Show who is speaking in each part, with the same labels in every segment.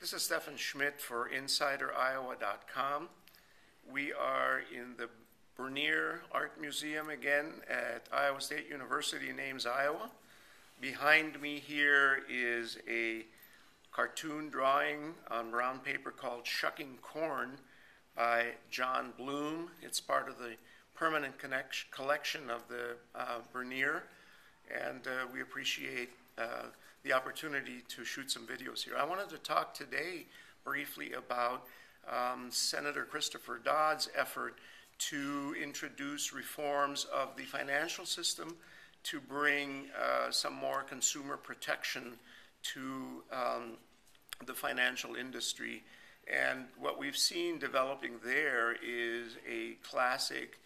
Speaker 1: This is Stefan Schmidt for InsiderIowa.com. We are in the Bernier Art Museum again at Iowa State University in Ames, Iowa. Behind me here is a cartoon drawing on brown paper called Shucking Corn by John Bloom. It's part of the permanent collection of the Bernier, and we appreciate the opportunity to shoot some videos here. I wanted to talk today briefly about Senator Christopher Dodd's effort to introduce reforms of the financial system to bring some more consumer protection to the financial industry. And what we've seen developing there is a classic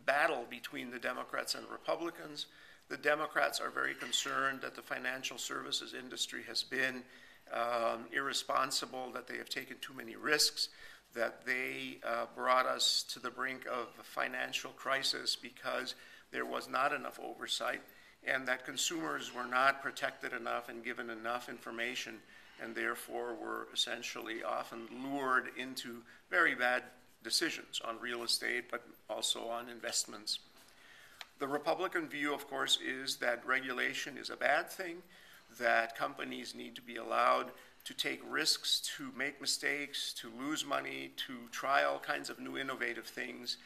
Speaker 1: battle between the Democrats and Republicans. The Democrats are very concerned that the financial services industry has been irresponsible, that they have taken too many risks, that they brought us to the brink of a financial crisis because there was not enough oversight, and that consumers were not protected enough and given enough information, and therefore were essentially often lured into very bad decisions on real estate, but also on investments. The Republican view, of course, is that regulation is a bad thing, that companies need to be allowed to take risks, to make mistakes, to lose money, to try all kinds of new innovative things.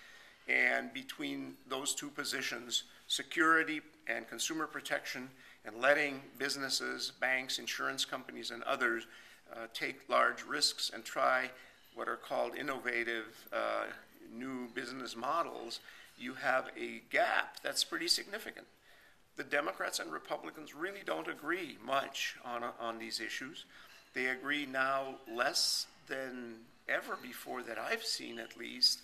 Speaker 1: And between those two positions, security and consumer protection, and letting businesses, banks, insurance companies, and others take large risks and try what are called innovative new business models, you have a gap that's pretty significant. The Democrats and Republicans really don't agree much on these issues. They agree now less than ever before that I've seen, at least.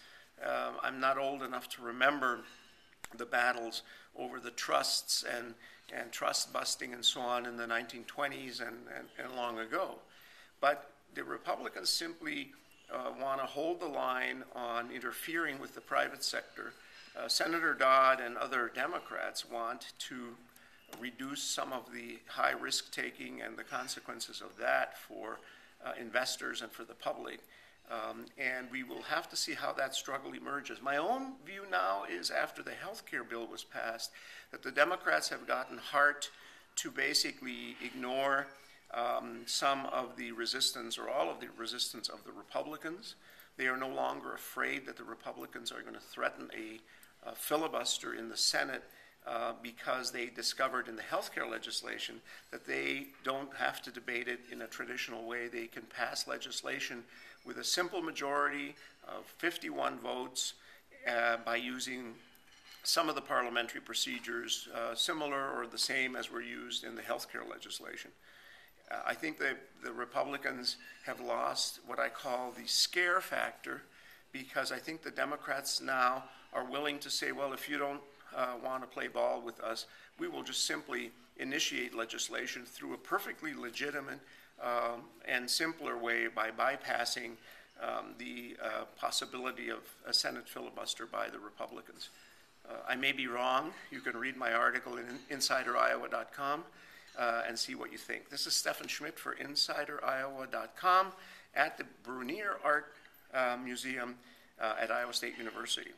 Speaker 1: I'm not old enough to remember the battles over the trusts and trust busting and so on in the 1920s and long ago. But the Republicans simply want to hold the line on interfering with the private sector. Senator Dodd and other Democrats want to reduce some of the high risk-taking and the consequences of that for investors and for the public. And we will have to see how that struggle emerges. My own view now is, after the health care bill was passed, that the Democrats have gotten heart to basically ignore some of the resistance or all of the resistance of the Republicans. They are no longer afraid that the Republicans are going to threaten a filibuster in the Senate because they discovered in the health care legislation that they don't have to debate it in a traditional way. They can pass legislation with a simple majority of 51 votes by using some of the parliamentary procedures similar or the same as were used in the health care legislation. I think that the Republicans have lost what I call the scare factor, because I think the Democrats now are willing to say, well, if you don't want to play ball with us, we will just simply initiate legislation through a perfectly legitimate and simpler way by bypassing the possibility of a Senate filibuster by the Republicans. I may be wrong. You can read my article in InsiderIowa.com and see what you think. This is Stefan Schmidt for InsiderIowa.com at the Bernier Art Museum at Iowa State University.